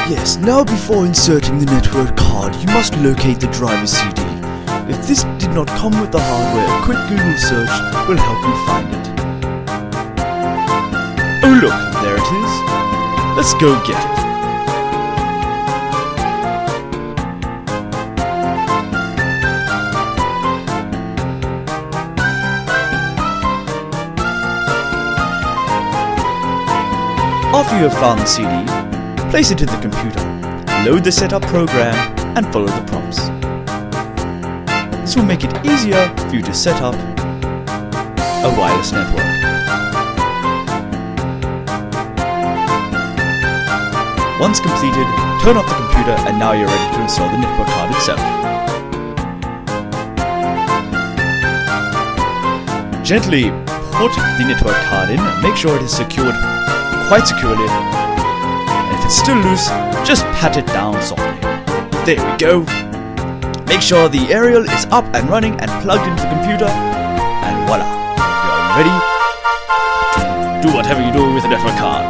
Yes, now before inserting the network card, you must locate the driver's CD. If this did not come with the hardware, a quick Google search will help you find it. Oh look, there it is. Let's go get it. After you have found the CD, place it in the computer, load the setup program, and follow the prompts. This will make it easier for you to set up a wireless network. Once completed, turn off the computer and now you're ready to install the network card itself. Gently put the network card in and make sure it is secured quite securely, and if it's still loose, just pat it down softly. There we go. Make sure the aerial is up and running and plugged into the computer, and voila, you're ready to do whatever you do with the network card.